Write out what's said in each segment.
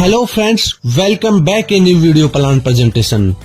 Hello friends, welcome back in a video plan presentation.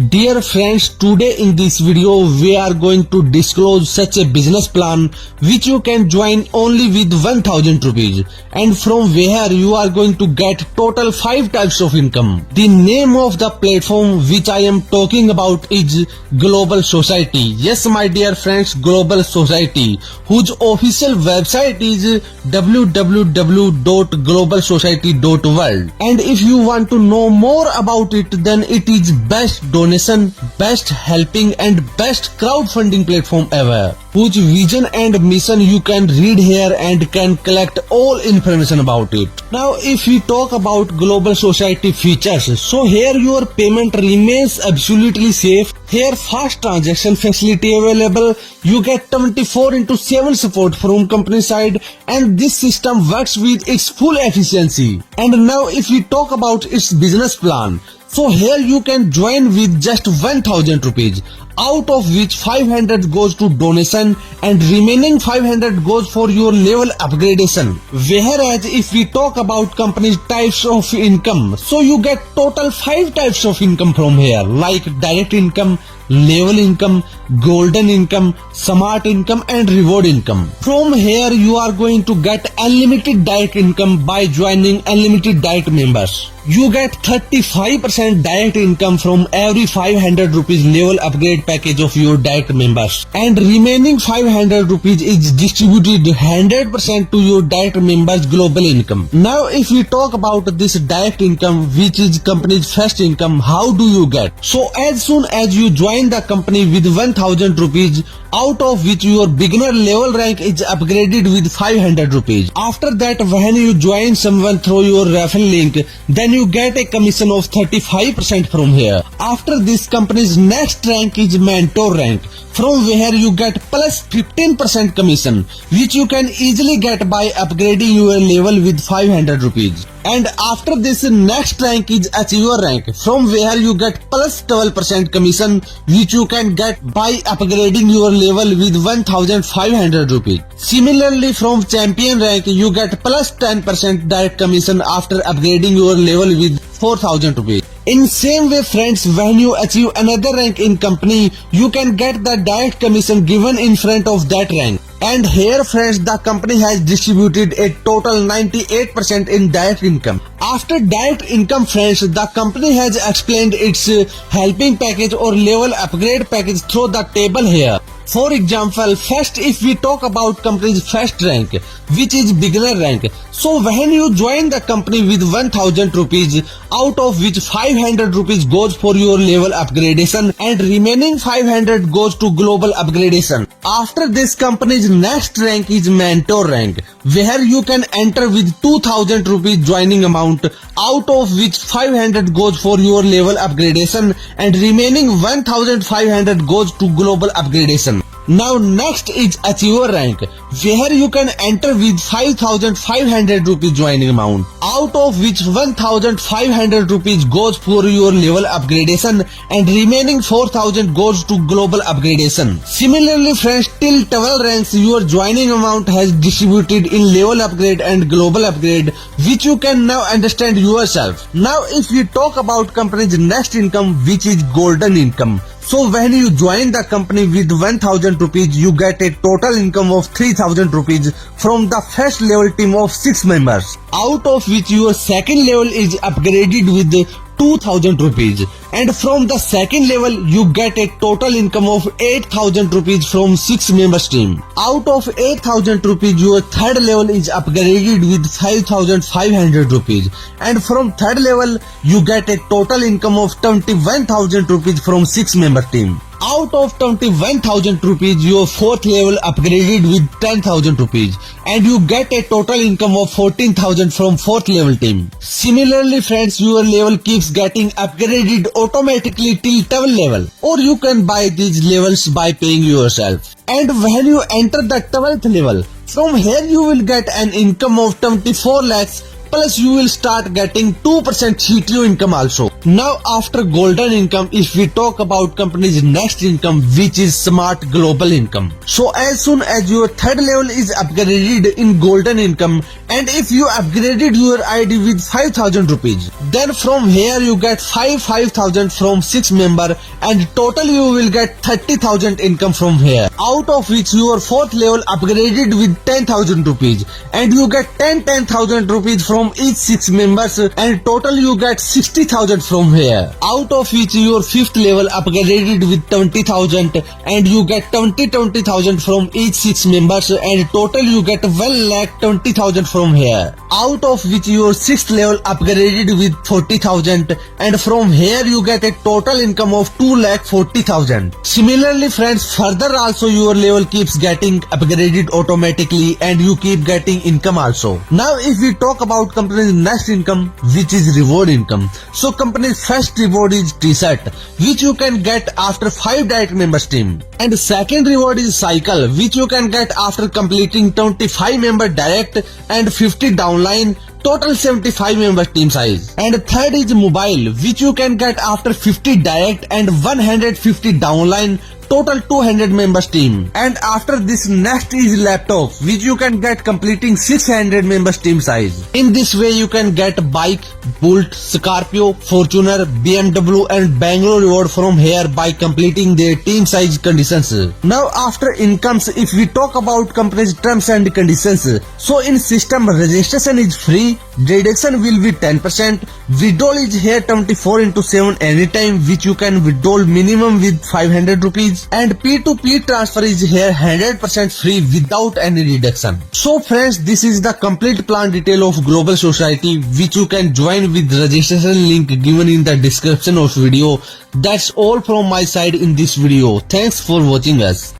Dear friends, today in this video we are going to disclose such a business plan which you can join only with 1000 rupees, and from where you are going to get total 5 types of income. The name of the platform which I am talking about is Global Society. Yes my dear friends, Global Society, whose official website is www.globalsociety.world. And if you want to know more about it, then it is best donation, best helping and best crowdfunding platform ever, whose vision and mission you can read here and can collect all information about it. Now if we talk about Global Society features, so here your payment remains absolutely safe. Here fast transaction facility available, you get 24/7 support from company side, and this system works with its full efficiency. And now if we talk about its business plan, so here you can join with just 1000 rupees, out of which 500 goes to donation and remaining 500 goes for your level upgradation. Whereas if we talk about company's types of income, so you get total 5 types of income from here, like direct income, level income, golden income, smart income and reward income. From here you are going to get unlimited direct income by joining unlimited direct members. You get 35% direct income from every 500 rupees level upgrade package of your direct members, and remaining 500 rupees is distributed 100% to your direct members global income. Now if we talk about this direct income, which is company's first income, how do you get? So as soon as you join the company with 1000 rupees, out of which your beginner level rank is upgraded with 500 rupees. After that, when you join someone through your referral link, then you get a commission of 35% from here. After this, company's next rank is mentor rank, from where you get plus 15% commission, which you can easily get by upgrading your level with 500 rupees. And after this, next rank is achiever rank, from where you get plus 12% commission, which you can get by upgrading your level with 1500 rupees. Similarly, from champion rank you get plus 10% direct commission after upgrading your level with 4000 rupees. In same way friends, when you achieve another rank in company, you can get the direct commission given in front of that rank. And here friends, the company has distributed a total 98% in direct income. After direct income friends, the company has explained its helping package or level upgrade package through the table here. For example, first if we talk about company's first rank, which is beginner rank, so when you join the company with 1000 rupees, out of which 500 rupees goes for your level upgradation and remaining 500 goes to global upgradation. After this, company's next rank is mentor rank, where you can enter with 2000 rupees joining amount, out of which 500 goes for your level upgradation and remaining 1500 goes to global upgradation. Now next is achiever rank, where you can enter with 5500 rupees joining amount, out of which 1500 rupees goes for your level upgradation and remaining 4000 goes to global upgradation. Similarly friends, till 12 ranks your joining amount has distributed in level upgrade and global upgrade, which you can now understand yourself. Now if we talk about company's next income, which is golden income, so when you join the company with 1000 rupees, you get a total income of 3000 rupees from the first level team of 6 members, out of which your second level is upgraded with 2000 rupees, and from the second level you get a total income of 8000 rupees from 6 members team. Out of 8000 rupees, your third level is upgraded with 5500 rupees, and from third level you get a total income of 21000 rupees from 6 member team. Out of 21,000 rupees, your fourth level upgraded with 10,000 rupees, and you get a total income of 14,000 from fourth level team. Similarly friends, your level keeps getting upgraded automatically till 12 level, or you can buy these levels by paying yourself. And when you enter the 12th level, from here you will get an income of 24 lakhs, plus you will start getting 2% CTO income also. Now after golden income, if we talk about company's next income, which is smart global income. So as soon as your third level is upgraded in golden income And if you upgraded your ID with 5,000 rupees, then from here you get 5,000 from 6 member, and total you will get 30,000 income from here, out of which your 4th level upgraded with 10,000 rupees, and you get 10,000 rupees from each 6 members, and total you get 60,000 from here, out of which your 5th level upgraded with 20,000, and you get 20,000 from each 6 members, and total you get 1,20,000 from here, out of which your 6th level upgraded with 40,000, and from here you get a total income of 2,40,000. Similarly friends, further also your level keeps getting upgraded automatically, and you keep getting income also. Now if we talk about company's next income, which is reward income. So company's first reward is t-shirt, which you can get after 5 direct members team. And second reward is cycle, which you can get after completing 25 member direct and 50 downline, total 75 member team size. And third is mobile, which you can get after 50 direct and 150 downline, total 200 members team. And after this next is laptop, which you can get completing 600 members team size. In this way you can get bike, Bolt, Scorpio, Fortuner, BMW and Bangalore reward from here by completing their team size conditions. Now after incomes, if we talk about company's terms and conditions, so in system registration is free, deduction will be 10%, withdrawal is here 24/7 anytime, which you can withdraw minimum with 500 rupees, and P2P transfer is here 100% free without any reduction. So friends, this is the complete plan detail of Global Society, which you can join with registration link given in the description of video. That's all from my side in this video. Thanks for watching us.